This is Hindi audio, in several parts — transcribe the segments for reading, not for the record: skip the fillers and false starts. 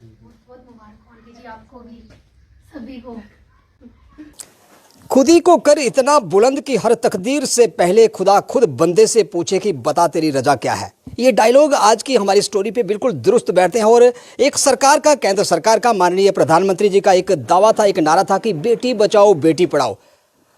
बहुत मुबारक जी आपको भी, सभी को। खुदी को कर इतना बुलंद कि हर तकदीर से पहले खुदा खुद बंदे से पूछे कि बता तेरी रजा क्या है। ये डायलॉग आज की हमारी स्टोरी पे बिल्कुल दुरुस्त बैठते हैं। और एक सरकार का, केंद्र सरकार का, माननीय प्रधानमंत्री जी का एक दावा था, एक नारा था कि बेटी बचाओ बेटी पढ़ाओ।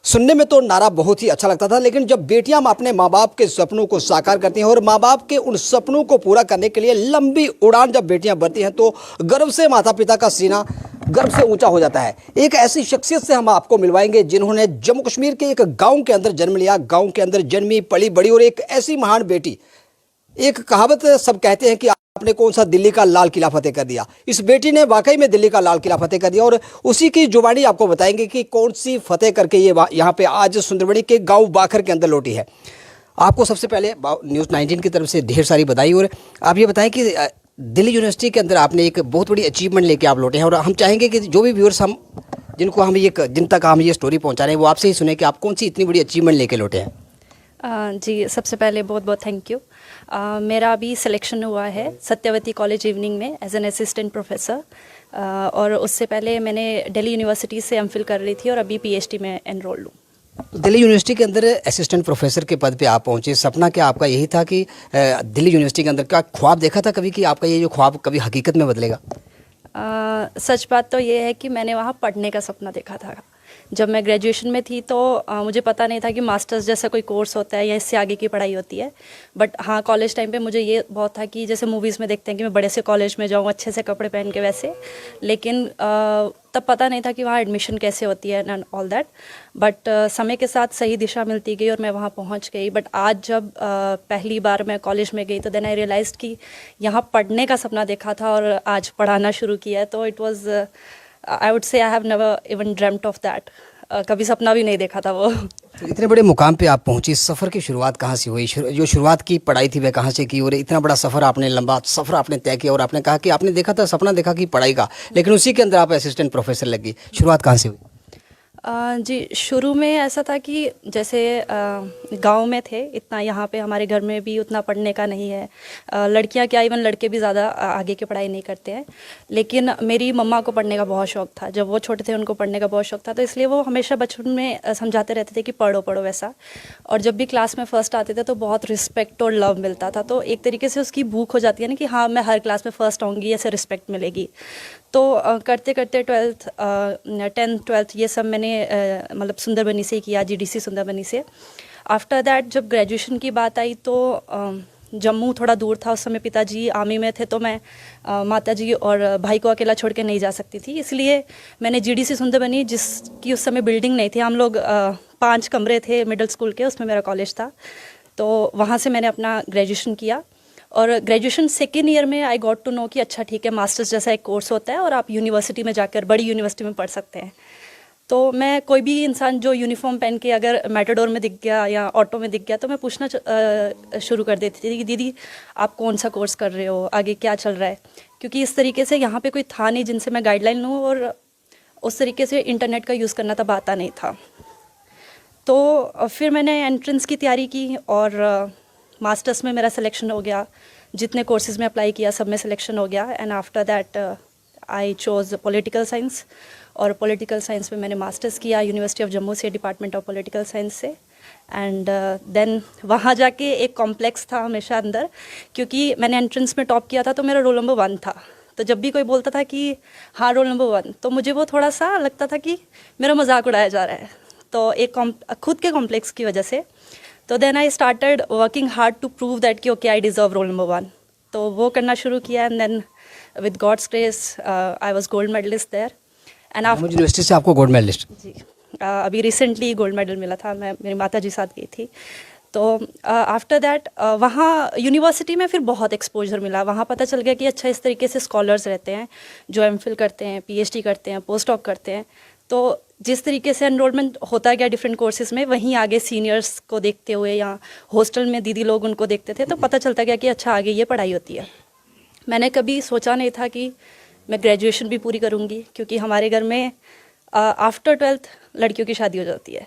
सुनने में तो नारा बहुत ही अच्छा लगता था, लेकिन जब बेटियां अपने माँ बाप के सपनों को साकार करती हैं और माँ बाप के उन सपनों को पूरा करने के लिए लंबी उड़ान जब बेटियां भरती हैं तो गर्व से माता पिता का सीना गर्व से ऊंचा हो जाता है। एक ऐसी शख्सियत से हम आपको मिलवाएंगे जिन्होंने जम्मू कश्मीर के एक गांव के अंदर जन्म लिया, गांव के अंदर जन्मी पली बड़ी, और एक ऐसी महान बेटी। एक कहावत सब कहते हैं कि आपने कौन सा दिल्ली का लाल किला फतेह कर दिया। इस बेटी ने वाकई में दिल्ली का लाल किला फतेह कर दिया, और उसी की जुबानी आपको बताएंगे कि कौन सी फतेह करके ये यहाँ पे आज सुंदरबनी के गांव बाखर के अंदर लौटी है। आपको सबसे पहले न्यूज़ 19 की तरफ से ढेर सारी बधाई। और आप ये बताएं कि दिल्ली यूनिवर्सिटी के अंदर आपने एक बहुत बड़ी अचीवमेंट लेके आप लौटे हैं, और हम चाहेंगे कि जो भी व्यूअर्स जिन तक हम ये स्टोरी पहुँचा रहे हैं वो आपसे ही सुने कि आप कौन सी इतनी बड़ी अचीवमेंट लेके लौटे हैं। जी, सबसे पहले बहुत बहुत थैंक यू। मेरा अभी सिलेक्शन हुआ है सत्यवती कॉलेज इवनिंग में एज एन असिस्टेंट प्रोफेसर, और उससे पहले मैंने दिल्ली यूनिवर्सिटी से एमफिल कर रही थी और अभी पीएचडी में एनरोल्ड हूँ। तो दिल्ली यूनिवर्सिटी के अंदर असिस्टेंट प्रोफेसर के पद पे आप पहुंचे, सपना क्या आपका यही था कि दिल्ली यूनिवर्सिटी के अंदर क्या ख्वाब देखा था कभी कि आपका ये जो ख्वाब कभी हकीकत में बदलेगा? सच बात तो ये है कि मैंने वहाँ पढ़ने का सपना देखा था। जब मैं ग्रेजुएशन में थी तो मुझे पता नहीं था कि मास्टर्स जैसा कोई कोर्स होता है या इससे आगे की पढ़ाई होती है। बट हाँ, कॉलेज टाइम पे मुझे ये बहुत था कि जैसे मूवीज़ में देखते हैं कि मैं बड़े से कॉलेज में जाऊँ, अच्छे से कपड़े पहन के वैसे। लेकिन तब पता नहीं था कि वहाँ एडमिशन कैसे होती है एंड ऑल दैट। बट समय के साथ सही दिशा मिलती गई और मैं वहाँ पहुँच गई। बट आज जब पहली बार मैं कॉलेज में गई तो देन आई रियलाइज्ड कि यहाँ पढ़ने का सपना देखा था और आज पढ़ाना शुरू किया है। तो it was, I would say I have never even dreamed of that. कभी सपना भी नहीं देखा था वो। तो इतने बड़े मुकाम पे आप पहुंची, सफ़र की शुरुआत कहाँ से हुई? जो शुरुआत की पढ़ाई थी वह कहाँ से की? और इतना बड़ा सफ़र आपने, लंबा सफ़र आपने तय किया, और आपने कहा कि आपने देखा था, सपना देखा कि पढ़ाई का, लेकिन उसी के अंदर आप असिस्टेंट प्रोफेसर लगी। शुरुआत कहाँ से हुई? जी, शुरू में ऐसा था कि जैसे गांव में थे, इतना यहाँ पे हमारे घर में भी उतना पढ़ने का नहीं है। लड़कियां क्या, इवन लड़के भी ज़्यादा आगे की पढ़ाई नहीं करते हैं। लेकिन मेरी मम्मा को पढ़ने का बहुत शौक़ था। जब वो छोटे थे उनको पढ़ने का बहुत शौक़ था, तो इसलिए वो हमेशा बचपन में समझाते रहते थे कि पढ़ो पढ़ो वैसा। और जब भी क्लास में फ़र्स्ट आते थे तो बहुत रिस्पेक्ट और लव मिलता था। तो एक तरीके से उसकी भूख हो जाती है ना कि हाँ, मैं हर क्लास में फ़र्स्ट आऊँगी, ऐसे रिस्पेक्ट मिलेगी। तो करते करते 10th 12th ये सब मैंने मतलब सुंदरबनी से ही किया, जीडीसी सुंदरबनी से। आफ्टर दैट जब ग्रेजुएशन की बात आई तो जम्मू थोड़ा दूर था। उस समय पिताजी आर्मी में थे, तो मैं माताजी और भाई को अकेला छोड़ के नहीं जा सकती थी। इसलिए मैंने जीडीसी सुंदरबनी, जिसकी उस समय बिल्डिंग नहीं थी, हम लोग 5 कमरे थे मिडिल स्कूल के, उसमें मेरा कॉलेज था। तो वहाँ से मैंने अपना ग्रेजुएशन किया। और ग्रेजुएशन सेकेंड ईयर में आई गॉट टू नो कि अच्छा ठीक है, मास्टर्स जैसा एक कोर्स होता है और आप यूनिवर्सिटी में जाकर बड़ी यूनिवर्सिटी में पढ़ सकते हैं। तो मैं, कोई भी इंसान जो यूनिफॉर्म पहन के अगर मेटाडोर में दिख गया या ऑटो में दिख गया तो मैं पूछना शुरू कर देती थी कि दीदी आप कौन सा कोर्स कर रहे हो, आगे क्या चल रहा है। क्योंकि इस तरीके से यहाँ पे कोई था नहीं जिनसे मैं गाइडलाइन लूँ, और उस तरीके से इंटरनेट का यूज़ करना तब आता नहीं था। तो फिर मैंने एंट्रेंस की तैयारी की और मास्टर्स में मेरा सिलेक्शन हो गया। जितने कोर्सेज में अप्लाई किया सब में सिलेक्शन हो गया। And after that I chose political science, और पॉलिटिकल साइंस में मैंने मास्टर्स किया यूनिवर्सिटी ऑफ जम्मू से, डिपार्टमेंट ऑफ पॉलिटिकल साइंस से। एंड देन वहाँ जाके एक कॉम्प्लेक्स था हमेशा अंदर, क्योंकि मैंने एंट्रेंस में टॉप किया था तो मेरा रोल नंबर 1 था। तो जब भी कोई बोलता था कि हाँ रोल नंबर 1, तो मुझे वो थोड़ा सा लगता था कि मेरा मजाक उड़ाया जा रहा है। तो एक खुद के कॉम्प्लेक्स की वजह से, तो then I started working hard to prove that कि okay I deserve roll number 1। तो वो करना शुरू किया। And then with God's grace I was gold medalist there. And after university से आपको गोल्ड मेडलिस्ट? जी, अभी रिसेंटली गोल्ड मेडल मिला था। मैं मेरी माता जी साथ गई थी। तो आफ्टर दैट वहाँ यूनिवर्सिटी में फिर बहुत एक्सपोजर मिला। वहाँ पता चल गया कि अच्छा इस तरीके से स्कॉलर्स रहते हैं जो एमफिल करते हैं, पीएचडी करते हैं, पोस्ट डॉक करते हैं। तो जिस तरीके से एनरोलमेंट होता गया डिफरेंट कोर्सेज में, वहीं आगे सीनियर्स को देखते हुए या हॉस्टल में दीदी लोग उनको देखते थे, तो पता चलता गया कि अच्छा आगे ये पढ़ाई होती है। मैंने कभी सोचा नहीं था कि मैं ग्रेजुएशन भी पूरी करूँगी, क्योंकि हमारे घर में आफ्टर 12th लड़कियों की शादी हो जाती है।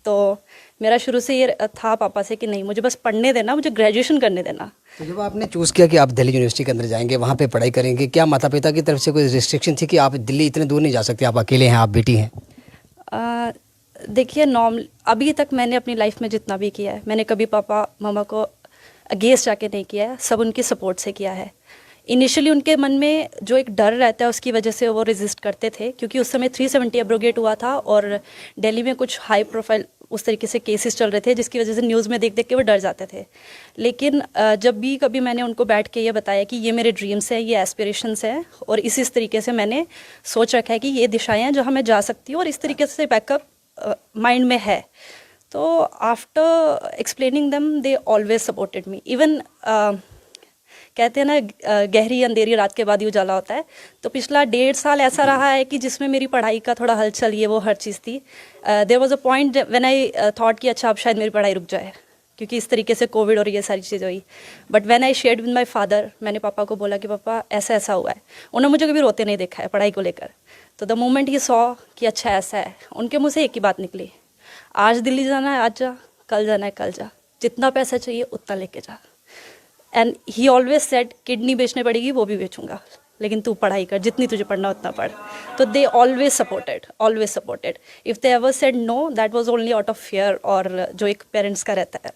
तो मेरा शुरू से ये था पापा से कि नहीं, मुझे बस पढ़ने देना, मुझे ग्रेजुएशन करने देना। तो जब आपने चूज़ किया कि आप दिल्ली यूनिवर्सिटी के अंदर जाएंगे, वहाँ पे पढ़ाई करेंगे, क्या माता पिता की तरफ से कोई रिस्ट्रिक्शन थी कि आप दिल्ली इतने दूर नहीं जा सकते, आप अकेले हैं, आप बेटी हैं? देखिए, नॉर्मल अभी तक मैंने अपनी लाइफ में जितना भी किया है, मैंने कभी पापा मम्मा को अगेंस्ट जाके नहीं किया है, सब उनकी सपोर्ट से किया है। इनिशियली उनके मन में जो एक डर रहता है उसकी वजह से वो रेजिस्ट करते थे, क्योंकि उस समय 370 एब्रोगेट हुआ था और दिल्ली में कुछ हाई प्रोफाइल उस तरीके से केसेस चल रहे थे, जिसकी वजह से न्यूज़ में देख देख के वो डर जाते थे। लेकिन जब भी कभी मैंने उनको बैठ के ये बताया कि ये मेरे ड्रीम्स हैं, ये एस्पिरेशंस हैं और इस तरीके से मैंने सोच रखा है कि ये दिशाएं हैं जहाँ मैं जा सकती हूँ और इस तरीके से बैकअप माइंड में है, तो after explaining them they always supported me. Even कहते हैं ना, गहरी अंधेरी रात के बाद ही उजाला होता है, तो पिछला 1.5 साल ऐसा रहा है कि जिसमें मेरी पढ़ाई का थोड़ा हलचल, ये वो हर चीज़ थी। There was a point when I thought कि अच्छा अब शायद मेरी पढ़ाई रुक जाए, क्योंकि इस तरीके से कोविड और ये सारी चीज़ें हुई। But when I shared with my father, मैंने पापा को बोला कि पापा ऐसा ऐसा हुआ है। उन्होंने मुझे कभी रोते नहीं देखा है पढ़ाई को लेकर, तो द मोमेंट ही सॉ कि अच्छा ऐसा है, उनके मुँह से एक ही बात निकली, आज दिल्ली जाना है आज जा, कल जाना है कल जा, जितना पैसा चाहिए उतना लेके जा। And he always said kidney बेचने पड़ेगी वो भी बेचूंगा, लेकिन तू पढ़ाई कर, जितनी तुझे पढ़ना उतना पढ़। तो they always supported. If they ever said no, that was only out of fear, और जो एक पेरेंट्स का रहता है।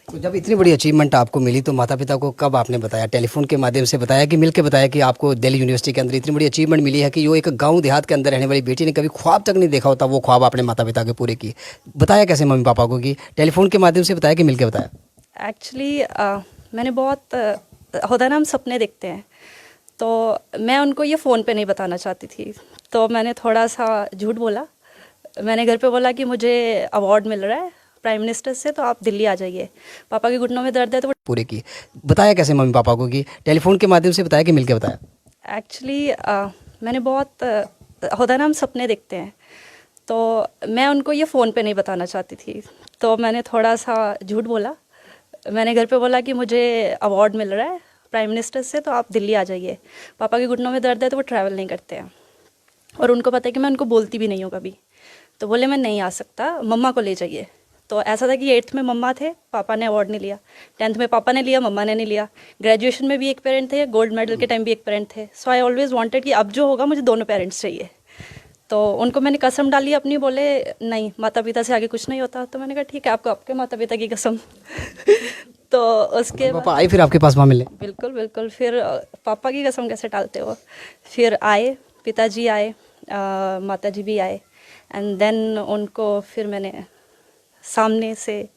तो जब इतनी बड़ी अचीवमेंट आपको मिली तो माता पिता को कब आपने बताया? टेलीफोन के माध्यम से बताया कि मिलके बताया कि आपको दिल्ली यूनिवर्सिटी के अंदर इतनी बड़ी अचीवमेंट मिली है कि जो एक गांव देहात के अंदर रहने वाली बेटी ने कभी ख्वाब तक नहीं देखा होता, वो ख्वाब आपने माता पिता के पूरे किए? बताया कैसे मम्मी पापा को? कि टेलीफोन के माध्यम से बताया कि मिलके बताया? एक्चुअली मैंने बहुत होता है ना, हम सपने देखते हैं, तो मैं उनको ये फ़ोन पे नहीं बताना चाहती थी, तो मैंने थोड़ा सा झूठ बोला। मैंने घर पे बोला कि मुझे अवार्ड मिल रहा है प्राइम मिनिस्टर से, तो आप दिल्ली आ जाइए, पापा के घुटनों में दर्द है। तो वो पूरे किए। बताया कैसे मम्मी पापा को? कि टेलीफोन के माध्यम से बताया कि मिलके बताया? एक्चुअली मैंने बहुत होता है ना, हम सपने देखते हैं, तो मैं उनको ये फ़ोन पे नहीं बताना चाहती थी, तो मैंने थोड़ा सा झूठ बोला। मैंने घर पे बोला कि मुझे अवार्ड मिल रहा है प्राइम मिनिस्टर से, तो आप दिल्ली आ जाइए, पापा के घुटनों में दर्द है, तो वो ट्रैवल नहीं करते हैं, और उनको पता है कि मैं उनको बोलती भी नहीं हूँ कभी। तो बोले मैं नहीं आ सकता, मम्मा को ले जाइए। तो ऐसा था कि 8th में मम्मा थे, पापा ने अवार्ड नहीं लिया, 10th में पापा ने लिया, मम्मा ने नहीं लिया, ग्रेजुएशन में भी एक पेरेंट थे, गोल्ड मेडल के टाइम भी एक पेरेंट थे। सो आई ऑलवेज वांटेड कि अब जो होगा मुझे दोनों पेरेंट्स चाहिए। तो उनको मैंने कसम डाली अपनी, बोले नहीं, माता पिता से आगे कुछ नहीं होता। तो मैंने कहा ठीक है, आपको आपके माता पिता की कसम। तो उसके पापा आए फिर आपके पास वहाँ मिले? बिल्कुल। फिर पापा की कसम कैसे टालते हो। फिर आए, पिताजी आए, माताजी भी आए, एंड देन उनको फिर मैंने सामने से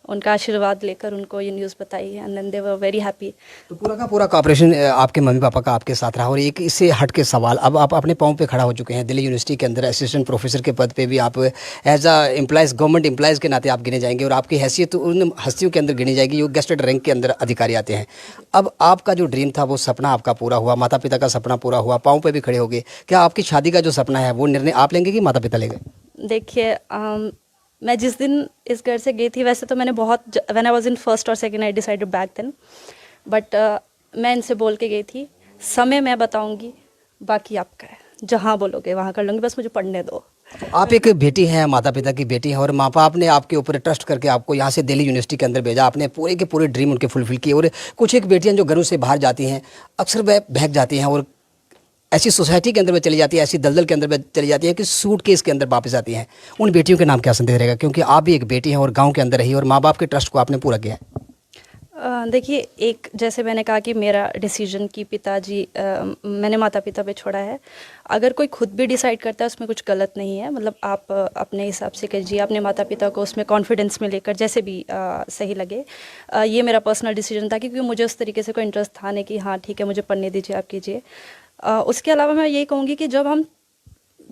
उनका आशीर्वाद लेकर उनको ये न्यूज़ बताई, and then they were very happy. तो पूरा का पूरा कॉपरेशन आपके मम्मी पापा का आपके साथ रहा। और एक इससे हट के सवाल, अब आप अपने पाँव पे खड़ा हो चुके हैं, दिल्ली यूनिवर्सिटी के अंदर असिस्टेंट प्रोफेसर के पद पे भी आप as a employees, government employees के नाते आप गिने जाएंगे, और आपकी हैसियत तो उन हस्तियों के अंदर गिनी जाएगी जो गेस्टेड रैंक के अंदर अधिकारी आते हैं। अब आपका जो ड्रीम था वो सपना आपका पूरा हुआ, माता पिता का सपना पूरा हुआ, पाँव पे भी खड़े हो गए। क्या आपकी शादी का जो सपना है वो निर्णय आप लेंगे कि माता पिता लेंगे? देखिए, मैं जिस दिन इस घर से गई थी, वैसे तो मैंने बहुत, when I was in first और second I decided back then, but मैं इनसे बोल के गई थी, समय मैं बताऊंगी, बाकी आपका है, जहाँ बोलोगे वहाँ कर लूँगी, बस मुझे पढ़ने दो। आप एक बेटी हैं, माता पिता की बेटी हैं, और माँ बाप ने आपके ऊपर ट्रस्ट करके आपको यहाँ से दिल्ली यूनिवर्सिटी के अंदर भेजा, आपने पूरे के पूरे ड्रीम उनके फुलफिल किए। और कुछ एक बेटियाँ जो घरों से बाहर जाती हैं, अक्सर वह बहक जाती हैं और ऐसी सोसाइटी के अंदर में चली जाती है, ऐसी दलदल के अंदर में चली जाती है कि सूटकेस के अंदर वापस आती हैं। उन बेटियों के नाम क्या संदेश रहेगा? क्योंकि आप भी एक बेटी हैं और गांव के अंदर रही और माँ बाप के ट्रस्ट को आपने पूरा किया है। देखिए, एक जैसे मैंने कहा कि मेरा डिसीजन कि पिताजी, मैंने माता पिता पे छोड़ा है। अगर कोई खुद भी डिसाइड करता है उसमें कुछ गलत नहीं है, मतलब आप अपने हिसाब से कीजिए, अपने माता पिता को उसमें कॉन्फिडेंस में लेकर जैसे भी सही लगे। ये मेरा पर्सनल डिसीजन था, क्योंकि मुझे उस तरीके से कोई इंटरेस्ट था नहीं कि हाँ ठीक है मुझे पढ़ने दीजिए, आप कीजिए। उसके अलावा मैं यही कहूँगी कि जब हम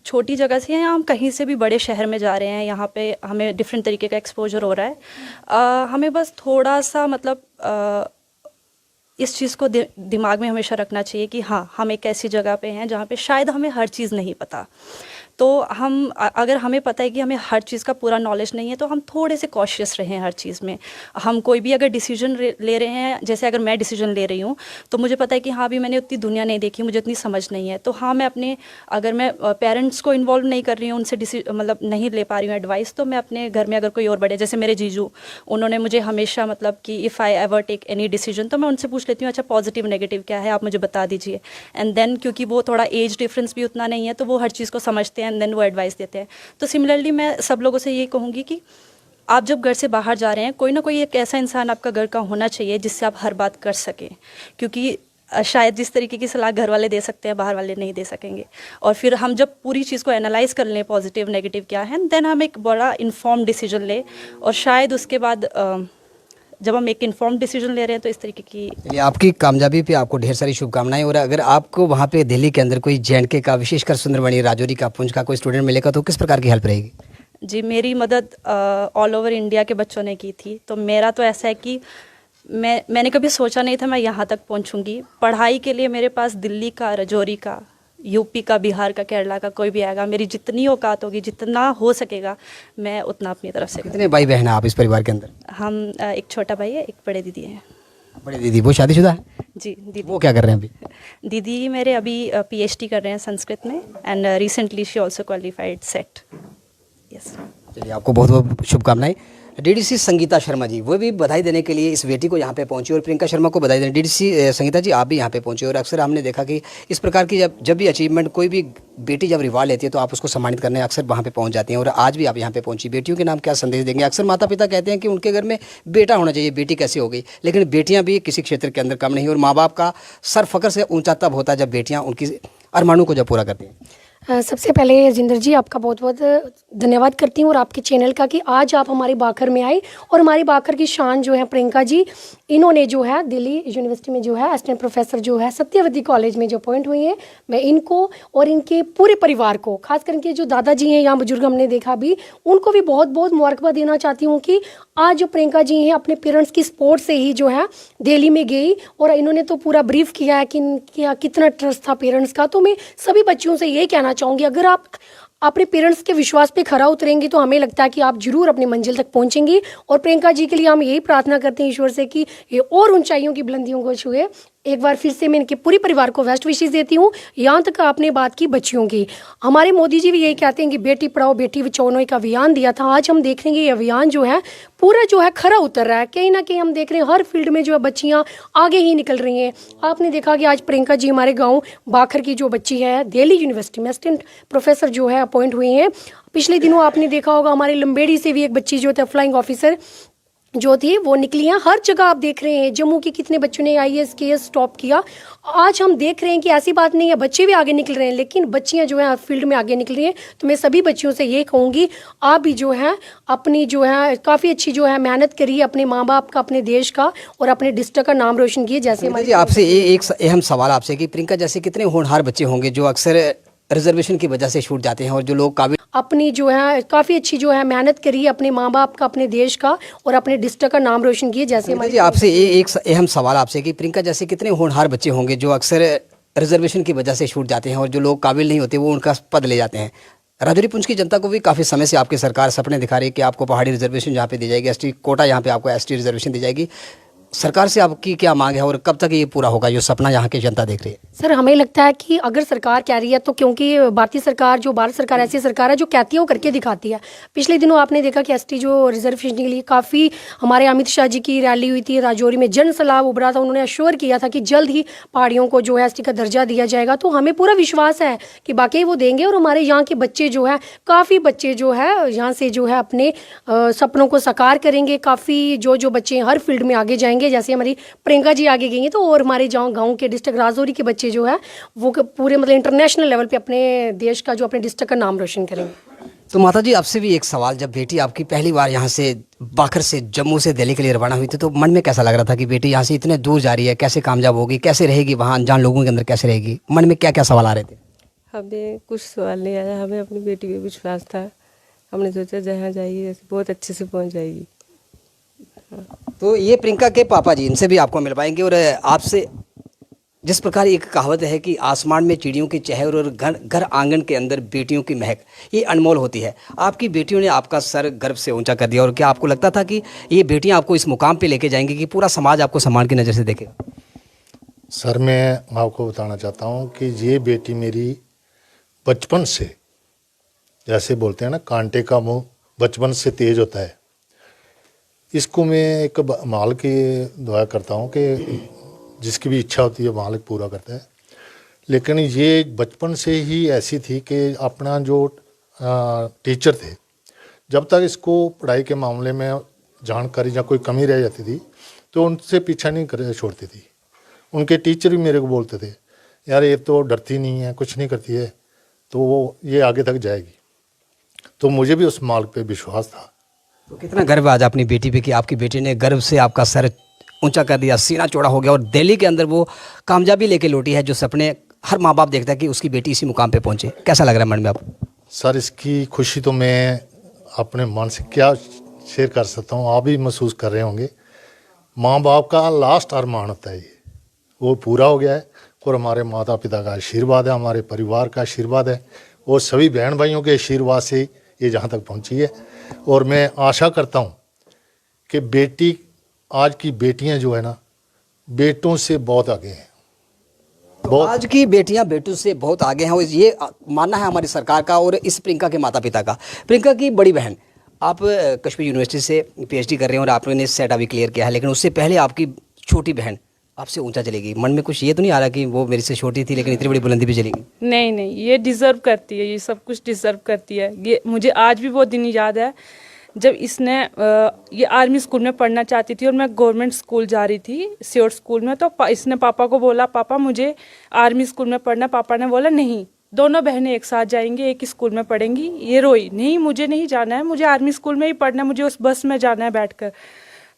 छोटी जगह से या हम कहीं से भी बड़े शहर में जा रहे हैं, यहाँ पे हमें डिफरेंट तरीके का एक्सपोजर हो रहा है, हमें बस थोड़ा सा मतलब इस चीज़ को दिमाग में हमेशा रखना चाहिए कि हाँ हम एक ऐसी जगह पे हैं जहाँ पे शायद हमें हर चीज़ नहीं पता। तो हम अगर हमें पता है कि हमें हर चीज़ का पूरा नॉलेज नहीं है तो हम थोड़े से कॉशियस रहें हर चीज़ में। हम कोई भी अगर डिसीजन ले रहे हैं, जैसे अगर मैं डिसीजन ले रही हूँ तो मुझे पता है कि हाँ, अभी मैंने उतनी दुनिया नहीं देखी, मुझे उतनी समझ नहीं है, तो हाँ मैं अपने, अगर मैं पेरेंट्स को इन्वॉल्व नहीं कर रही हूँ, उनसे मतलब नहीं ले पा रही हूँ एडवाइस, तो मैं अपने घर में अगर कोई और बड़े, जैसे मेरे जीजू, उन्होंने मुझे हमेशा मतलब कि if I ever take any decision तो मैं उनसे पूछ लेती हूँ अच्छा पॉजिटिव नेगेटिव क्या है, आप मुझे बता दीजिए। एंड देन क्योंकि वो थोड़ा एज डिफरेंस भी उतना नहीं है तो वो हर चीज़ को समझते हैं एंड देन वो एडवाइस देते हैं। तो सिमिलरली मैं सब लोगों से ये कहूँगी कि आप जब घर से बाहर जा रहे हैं, कोई ना कोई एक ऐसा इंसान आपका घर का होना चाहिए जिससे आप हर बात कर सकें, क्योंकि शायद जिस तरीके की सलाह घर वाले दे सकते हैं बाहर वाले नहीं दे सकेंगे। और फिर हम जब पूरी चीज़ को एनालाइज कर लें पॉजिटिव नेगेटिव क्या है, देन हम एक बड़ा इन्फॉर्म डिसीजन लें, और शायद उसके बाद जब हम एक इन्फॉर्म डिसीजन ले रहे हैं तो इस तरीके की। चलिए, आपकी कामयाबी पे आपको ढेर सारी शुभकामनाएं। और अगर आपको वहाँ पे दिल्ली के अंदर कोई जे.एंड.के का, विशेषकर सुंदरबनी, राजौरी का, पुंछ का कोई स्टूडेंट मिलेगा तो किस प्रकार की हेल्प रहेगी? जी, मेरी मदद ऑल ओवर इंडिया के बच्चों ने की थी। तो मेरा तो ऐसा है कि मैंने कभी सोचा नहीं था मैं यहाँ तक पहुँचूँगी। पढ़ाई के लिए मेरे पास दिल्ली का, राजौरी का, यूपी का, बिहार का, केरला का कोई भी आएगा, मेरी जितनी औकात होगी, जितना हो सकेगा मैं उतना अपनी तरफ से। कितने भाई बहन हैं आप इस परिवार के अंदर? हम एक छोटा भाई है, एक बड़े दीदी है। बड़ी दीदी, वो शादीशुदा है? जी, दीदी। वो क्या कर रहे हैं अभी? दीदी मेरे अभी PhD कर रहे हैं संस्कृत में, and recently she also qualified set. Yes. चलिए, आपको बहुत बहुत शुभकामनाएं। डीडीसी संगीता शर्मा जी, वो भी बधाई देने के लिए इस बेटी को यहाँ पे पहुंची और प्रियंका शर्मा को बधाई देने। डीडीसी संगीता जी, आप भी यहाँ पे पहुंचे और अक्सर हमने देखा कि इस प्रकार की जब भी अचीवमेंट कोई भी बेटी जब रिवॉर्ड लेती है तो आप उसको सम्मानित करने अक्सर वहाँ पे पहुँच जाती हैं, और आज भी आप यहाँ पे पहुँची। बेटियों के नाम क्या संदेश देंगे? अक्सर माता पिता कहते हैं कि उनके घर में बेटा होना चाहिए, बेटी कैसे हो गई, लेकिन बेटियाँ भी किसी क्षेत्र के अंदर कम नहीं, और माँ बाप का सर फख्र से ऊँचा तब होता है जब बेटियाँ उनकी अरमानों को जब पूरा करती हैं। सबसे पहले जिंदर जी, आपका बहुत बहुत धन्यवाद करती हूँ और आपके चैनल का कि आज आप हमारे बाखर में आए, और हमारी बाखर की शान जो है प्रियंका जी, इन्होंने जो है दिल्ली यूनिवर्सिटी में जो है असिस्टेंट प्रोफेसर जो है सत्यवती कॉलेज में जो अपॉइंट हुई हैं, मैं इनको और इनके पूरे परिवार को, खास करके जो दादाजी हैं यहाँ बुजुर्ग हमने देखा भी, उनको भी बहुत बहुत मुबारकबाद देना चाहती हूँ कि आज जो प्रियंका जी हैं अपने पेरेंट्स की सपोर्ट से ही जो है दिल्ली में गई, और इन्होंने तो पूरा ब्रीफ किया है कि कितना ट्रस्ट था पेरेंट्स का। तो मैं सभी बच्चियों से यही कहना चाहूँगी, अगर आप अपने पेरेंट्स के विश्वास पे खरा उतरेंगी तो हमें लगता है कि आप जरूर अपनी मंजिल तक पहुंचेंगी। और प्रियंका जी के लिए हम यही प्रार्थना करते हैं ईश्वर से कि ये और ऊंचाइयों की बुलंदियों को छुए। एक बार फिर से मैं इनके पूरे परिवार को बेस्ट विशेष देती हूँ। यहाँ तक आपने बात की बच्चियों की, हमारे मोदी जी भी यही कहते हैं कि बेटी पढ़ाओ बेटी बचाओ एक अभियान दिया था। आज हम देख रहे हैं ये अभियान जो है पूरा जो है खरा उतर रहा है। कहीं ना कहीं हम देख रहे हैं हर फील्ड में जो है बच्चियाँ आगे ही निकल रही हैं। आपने देखा कि आज प्रियंका जी हमारे गाँव बाखर की जो बच्ची है दिल्ली यूनिवर्सिटी में असिस्टेंट प्रोफेसर जो है अपॉइंट हुई हैं। पिछले दिनों आपने देखा होगा हमारे लंबेड़ी से भी एक बच्ची जो था फ्लाइंग ऑफिसर जो थी वो निकली हैं। हर जगह आप देख रहे हैं जम्मू के कितने बच्चों ने IAS KS टॉप किया। आज हम देख रहे हैं कि ऐसी बात नहीं है, बच्चे भी आगे निकल रहे हैं, लेकिन बच्चियां जो है फील्ड में आगे निकल रही हैं। तो मैं सभी बच्चियों से ये कहूँगी, आप भी जो है अपनी जो है काफ़ी अच्छी जो है मेहनत करिए, अपने माँ बाप का, अपने देश का और अपने डिस्ट्रिक्ट का नाम रोशन किए। जैसे हमारे आपसे एक अहम सवाल आपसे कि प्रियंका जैसे कितने होनहार बच्चे होंगे जो अक्सर रिजर्वेशन की वजह से छूट जाते हैं, और जो लोग काबिल अपनी जो है काफ़ी अच्छी जो है मेहनत करिए, अपने माँ बाप का, अपने देश का और अपने डिस्ट्रिक्ट का नाम रोशन किए। जैसे जी, आपसे एक अहम सवाल आपसे कि प्रियंका जैसे कितने होनहार बच्चे होंगे जो अक्सर रिजर्वेशन की वजह से छूट जाते हैं, और जो लोग काबिल नहीं होते वो उनका पद ले जाते हैं। राजौरी पुंछ की जनता को भी काफ़ी समय से आपकी सरकार सपने दिखा रही है कि आपको पहाड़ी रिजर्वेशन यहाँ पे दी जाएगी, ST कोटा यहाँ पे आपको ST रिजर्वेशन दी जाएगी। सरकार से आपकी क्या मांग है और कब तक ये पूरा होगा, जो सपना यहाँ की जनता देख रही है? सर, हमें लगता है कि अगर सरकार कह रही है तो, क्योंकि भारतीय सरकार जो भारत सरकार ऐसी सरकार है जो कहती है वो करके दिखाती है। पिछले दिनों आपने देखा कि ST जो रिजर्वेशन के लिए काफ़ी हमारे अमित शाह जी की रैली हुई थी, राजौरी में जन सलाह उभरा था, उन्होंने अश्योर किया था कि जल्द ही पहाड़ियों को जो है ST का दर्जा दिया जाएगा। तो हमें पूरा विश्वास है कि बाकी वो देंगे, और हमारे यहाँ के बच्चे जो है काफ़ी बच्चे जो है यहाँ से जो है अपने सपनों को साकार करेंगे। काफ़ी जो बच्चे हर फील्ड में आगे जाएंगे, जैसे हमारी प्रियंका जी आगे गई हैं, तो और हमारे गाँव के डिस्ट्रिक्ट राजौरी के बच्चे जो है वो पूरे मतलब इंटरनेशनल लेवल पे अपने देश का जो अपने डिस्ट्रिक्ट का नाम रोशन करेंगे। तो माता जी, आपसे भी एक सवाल, जब बेटी आपकी पहली बार यहाँ से बाखर से जम्मू से दिल्ली के लिए रवाना हुई थी तो मन में कैसा लग रहा था कि बेटी यहाँ से इतने दूर जा रही है, कैसे कामयाब होगी, कैसे रहेगी वहाँ, अनजान लोगों के अंदर कैसे रहेगी? मन में क्या क्या सवाल आ रहे थे? हमें कुछ सवाल नहीं आया, हमें अपनी बेटी पे विश्वास था। हमने सोचा जहाँ जाइए बहुत अच्छे से पहुँच जाएगी। तो ये प्रियंका के पापा जी, इनसे भी आपको मिल पाएंगे और आपसे जिस प्रकार एक कहावत है कि आसमान में चिड़ियों के चहर और घर घर आंगन के अंदर बेटियों की महक, ये अनमोल होती है। आपकी बेटियों ने आपका सर गर्व से ऊंचा कर दिया, और क्या आपको लगता था कि ये बेटियां आपको इस मुकाम पे लेके जाएंगी कि पूरा समाज आपको सम्मान की नज़र से देखेगा? सर, मैं आपको बताना चाहता हूँ कि ये बेटी मेरी बचपन से, जैसे बोलते हैं ना कांटे का मुंह बचपन से तेज होता है, इसको मैं एक मालिक की दुआ करता हूँ कि जिसकी भी इच्छा होती है मालिक पूरा करता है। लेकिन ये बचपन से ही ऐसी थी कि अपना जो टीचर थे, जब तक इसको पढ़ाई के मामले में जानकारी या कोई कमी रह जाती थी तो उनसे पीछा नहीं कर छोड़ती थी। उनके टीचर भी मेरे को बोलते थे, यार ये तो डरती नहीं है, कुछ नहीं करती है, तो ये आगे तक जाएगी। तो मुझे भी उस मालिक पे विश्वास था। तो कितना गर्व आज अपनी बेटी पे कि आपकी बेटी ने गर्व से आपका सर ऊंचा कर दिया, सीना चौड़ा हो गया, और दिल्ली के अंदर वो कामयाबी लेके लौटी है जो सपने हर माँ बाप देखता है कि उसकी बेटी इसी मुकाम पे पहुंचे। कैसा लग रहा है मन में आपको? सर, इसकी खुशी तो मैं अपने मन से क्या शेयर कर सकता हूँ, आप भी महसूस कर रहे होंगे। माँ बाप का लास्ट अरमान होता है, ये वो पूरा हो गया है, और हमारे माता पिता का आशीर्वाद है, हमारे परिवार का आशीर्वाद है, और सभी बहन भाइयों के आशीर्वाद से ये जहाँ तक पहुँची है। और मैं आशा करता हूँ कि बेटी, आज की बेटियाँ जो है ना, बेटों से बहुत आगे हैं। बहुत आज की बेटियां बेटों से बहुत आगे हैं, और ये मानना है हमारी सरकार का और इस प्रियंका के माता पिता का। प्रियंका की बड़ी बहन, आप कश्मीर यूनिवर्सिटी से PhD कर रहे हैं और आपने सेट अभी क्लियर किया है, लेकिन उससे पहले आपकी छोटी बहन आपसे ऊंचा चलेगी। मन में कुछ ये तो नहीं आ रहा कि वो मेरे से छोटी थी लेकिन इतनी बड़ी बुलंदी पे चलेगी? नहीं नहीं, ये डिज़र्व करती है, ये सब कुछ डिज़र्व करती है। ये मुझे आज भी वो दिन याद है जब इसने ये आर्मी स्कूल में पढ़ना चाहती थी और मैं गवर्नमेंट स्कूल जा रही थी, सियोर स्कूल में। तो इसने पापा को बोला, पापा मुझे आर्मी स्कूल में पढ़ना। पापा ने बोला नहीं, दोनों बहनें एक साथ जाएंगी, एक ही स्कूल में पढ़ेंगी। ये रोई, नहीं मुझे नहीं जाना है, मुझे आर्मी स्कूल में ही पढ़ना है, मुझे उस बस में जाना है बैठकर।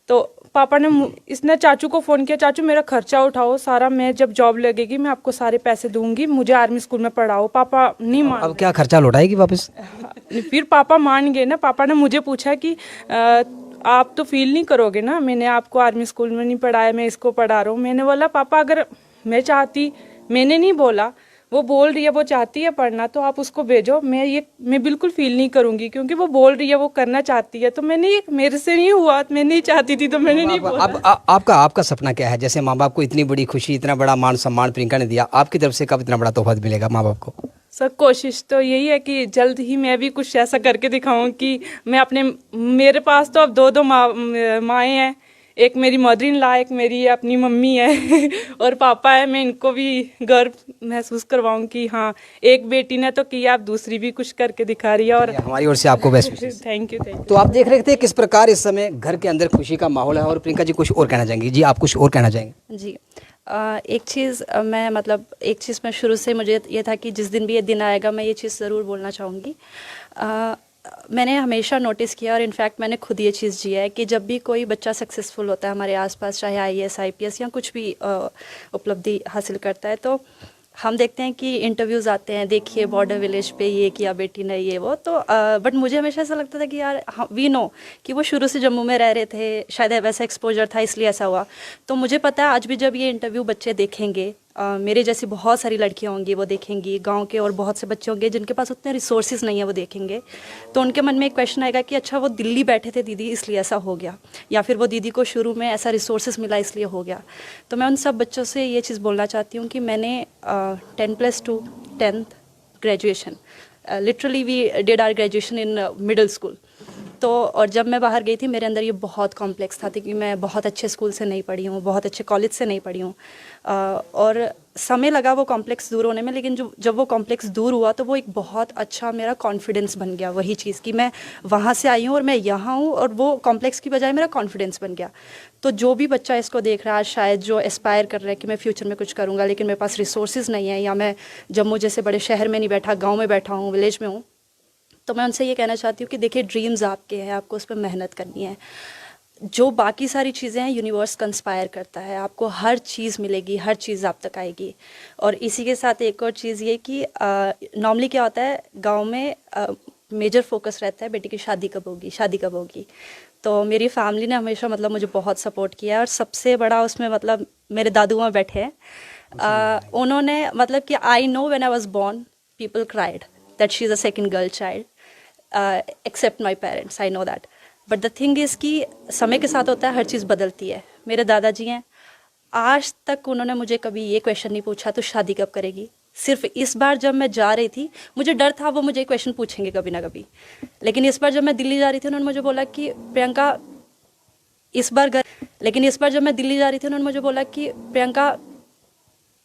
तो पापा ने, इसने चाचू को फ़ोन किया, चाचू मेरा खर्चा उठाओ सारा, मैं जब जॉब लगेगी मैं आपको सारे पैसे दूंगी, मुझे आर्मी स्कूल में पढ़ाओ। पापा नहीं मान। अब क्या खर्चा लौटाएगी वापस? फिर पापा मान गए ना। पापा ने मुझे पूछा कि आप तो फील नहीं करोगे ना, मैंने आपको आर्मी स्कूल में नहीं पढ़ाया, मैं इसको पढ़ा रहा हूँ। मैंने बोला पापा अगर मैं चाहती, मैंने नहीं बोला, वो बोल रही है वो चाहती है पढ़ना, तो आप उसको भेजो। मैं बिल्कुल फील नहीं करूंगी क्योंकि वो बोल रही है वो करना चाहती है। तो मैंने, मेरे से नहीं हुआ, मैं नहीं चाहती थी तो मैंने नहीं बोला। अब आपका सपना क्या है? जैसे माँ बाप को इतनी बड़ी खुशी, इतना बड़ा मान सम्मान प्रियंका ने दिया, आपकी तरफ से कब इतना बड़ा तोहफा मिलेगा माँ बाप को? सर कोशिश तो यही है कि जल्द ही मैं भी कुछ ऐसा करके दिखाऊं कि मैं अपने, मेरे पास तो अब दो माएँ हैं, एक मेरी मदर इन लॉ, एक मेरी अपनी मम्मी है और पापा है। मैं इनको भी गर्व महसूस करवाऊं कि हाँ, एक बेटी ने तो किया, अब दूसरी भी कुछ करके दिखा रही है। और हमारी ओर से आपको बेस्ट। Thank you. तो आप देख रहे थे किस प्रकार इस समय घर के अंदर खुशी का माहौल है। और प्रियंका जी कुछ और कहना चाहेंगी? जी, आप कुछ और कहना चाहेंगे? जी, एक चीज़ मैं, मतलब एक चीज़ मैं शुरू से मुझे ये था कि जिस दिन भी ये दिन आएगा मैं ये चीज़ ज़रूर बोलना चाहूँगी। मैंने हमेशा नोटिस किया और इनफैक्ट मैंने खुद ये चीज़ जी है कि जब भी कोई बच्चा सक्सेसफुल होता है हमारे आसपास, चाहे IAS IPS या कुछ भी उपलब्धि हासिल करता है, तो हम देखते हैं कि इंटरव्यूज़ आते हैं, देखिए बॉर्डर विलेज पे ये किया बेटी ने, ये वो। तो बट मुझे हमेशा ऐसा लगता था कि यार वी नो कि वो शुरू से जम्मू में रह रहे थे, शायद वैसा एक्सपोजर था इसलिए ऐसा हुआ। तो मुझे पता है आज भी जब ये इंटरव्यू बच्चे देखेंगे, मेरे जैसी बहुत सारी लड़कियां होंगी वो देखेंगी, गांव के और बहुत से बच्चे होंगे जिनके पास उतने रिसोर्सेज नहीं है, वो देखेंगे तो उनके मन में एक क्वेश्चन आएगा कि अच्छा वो दिल्ली बैठे थे दीदी इसलिए ऐसा हो गया, या फिर वो दीदी को शुरू में ऐसा रिसोर्सेज मिला इसलिए हो गया। तो मैं उन सब बच्चों से ये चीज़ बोलना चाहती हूँ कि मैंने 10+2 10th graduation, literally we did our graduation in middle school. तो और जब मैं बाहर गई थी मेरे अंदर ये बहुत कॉम्प्लेक्स था कि मैं बहुत अच्छे स्कूल से नहीं पढ़ी हूँ, बहुत अच्छे कॉलेज से नहीं पढ़ी हूँ, और समय लगा वो कॉम्प्लेक्स दूर होने में। लेकिन जब वो कॉम्प्लेक्स दूर हुआ तो वो एक बहुत अच्छा मेरा कॉन्फिडेंस बन गया, वही चीज़ कि मैं वहाँ से आई हूँ और मैं यहाँ हूँ, और वो कॉम्प्लेक्स की बजाय मेरा कॉन्फिडेंस बन गया। तो जो भी बच्चा इसको देख रहा है, शायद जो एस्पायर कर रहा है कि मैं फ्यूचर में कुछ करूँगा लेकिन मेरे पास रिसोर्सेज नहीं है, या मैं जम्मू जैसे बड़े शहर में नहीं बैठा, गाँव में बैठा हूँ, विलेज में हूँ, तो मैं उनसे ये कहना चाहती हूँ कि देखिए ड्रीम्स आपके हैं, आपको उस पर मेहनत करनी है। जो बाकी सारी चीज़ें हैं यूनिवर्स कंस्पायर करता है, आपको हर चीज़ मिलेगी, हर चीज़ आप तक आएगी। और इसी के साथ एक और चीज़ ये कि नॉर्मली क्या होता है गांव में, मेजर फोकस रहता है बेटी की शादी कब होगी, शादी कब होगी। तो मेरी फैमिली ने हमेशा मतलब मुझे बहुत सपोर्ट किया, और सबसे बड़ा उसमें मतलब मेरे दादू वहाँ बैठे हैं, उन्होंने मतलब कि I know when I was born people cried that she is a second girl child except my parents, I know that. But the thing is कि समय के साथ होता है, हर चीज़ बदलती है। मेरे दादाजी हैं, आज तक उन्होंने मुझे कभी ये क्वेश्चन नहीं पूछा तो शादी कब करेगी। सिर्फ इस बार जब मैं जा रही थी, मुझे डर था वो मुझे क्वेश्चन पूछेंगे कभी ना कभी, लेकिन इस बार जब मैं दिल्ली जा रही थी उन्होंने मुझे बोला कि प्रियंका इस बार घर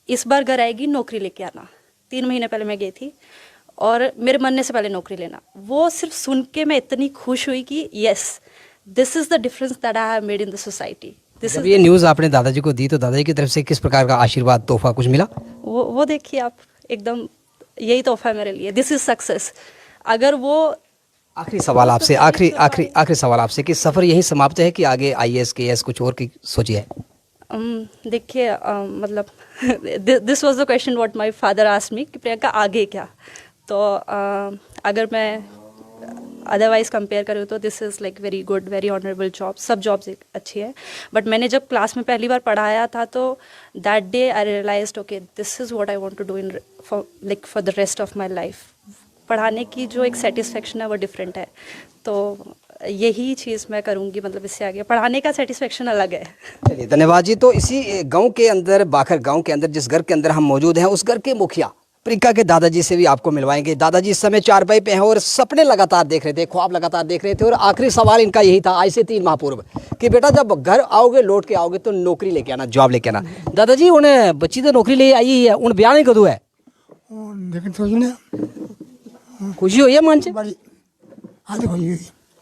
इस बार घर आएगी, नौकरी लेके आना। 3 महीने पहले मैं गई थी और मेरे मरने से पहले नौकरी लेना। वो सिर्फ सुन के मैं इतनी खुश हुई कि yes, this is the difference that I have made in the society. जब ये न्यूज़ आपने दादाजी को दी तो दादाजी की तरफ से किस प्रकार का आशीर्वाद, तोहफा कुछ मिला? वो देखिए आप, एकदम यही तोहफा है मेरे लिए, दिस इज सक्सेस। अगर वो आखिरी सवाल आपसे, आखिरी सवाल आपसे कि सफ़र यही समाप्त है कि आगे IAS KS कुछ और की सोची है? देखिए मतलब this was the question what my father asked me कि प्रियंका आगे क्या। तो अगर मैं अदरवाइज़ कंपेयर करूँ तो this is like very good, very honourable job. सब जॉब्स अच्छी है, बट मैंने जब क्लास में पहली बार पढ़ाया था तो that day I realised okay this is what I want to do in for the rest of my life. पढ़ाने की जो एक सेटिस्फेक्शन है वो डिफरेंट है, तो यही चीज़ मैं करूँगी, मतलब इससे आगे पढ़ाने का सेटिस्फेक्शन अलग है। चलिए धन्यवाद जी। तो इसी गांव के अंदर, बाखर गांव के अंदर, जिस घर के अंदर हम मौजूद हैं, उस घर के मुखिया प्रियंका के दादाजी से भी आपको मिलवाएंगे। दादाजी इस समय चारपाई पे हैं और सपने लगातार देख रहे थे, ख्वाब लगातार देख रहे थे, और आखिरी सवाल इनका यही था आज से 3 माह पूर्व कि बेटा जब घर आओगे, लौट के आओगे तो नौकरी लेके आना, जॉब लेके आना। दादाजी उन्हें बच्ची तो नौकरी ले आई है, उन ब्याह नहीं कदू है? लेकिन सोचने खुशी हुई है मन च? बड़ी हाथ होई हुई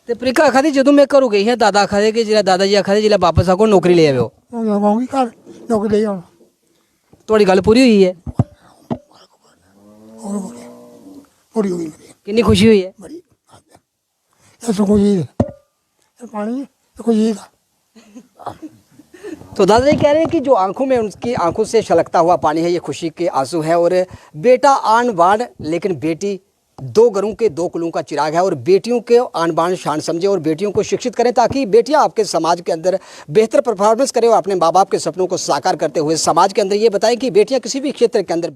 ते प्रियंका आखा जदों मैं घरों गई है, दादा आखा कि जिला दादाजी आखा जिला वापस आको नौकरी ले आओ। ਉਹ ਕਹੂੰਗੀ ਘਰ ਨੌਕਰੀ ਲਈ ਆਉਣਾ ਤੁਹਾਡੀ ਗੱਲ ਪੂਰੀ ਹੋਈ ਹੈ? ਹੋਰ ਪੂਰੀ ਹੋ ਗਈ ਮੇਰੀ कितनी खुशी हुई है? ਬੜੀ ਇਹ ਸੋ ਕੋਈ ਇਹ ਪਾਣੀ ਇਹ ਕੋਈ तो दादाजी कह रहे हैं कि जो आंखों में, उनकी आंखों से छलकता हुआ पानी है, ये खुशी के आंसू है। और बेटा आन बान, लेकिन बेटी 2 घरों के 2 कुलों का चिराग है। और बेटियों के आन बान शान समझे और बेटियों को शिक्षित करें ताकि बेटियां आपके समाज के अंदर बेहतर परफॉर्मेंस करें और अपने माँ बाप के सपनों को साकार करते हुए समाज के अंदर ये बताएं कि बेटियां किसी भी क्षेत्र के अंदर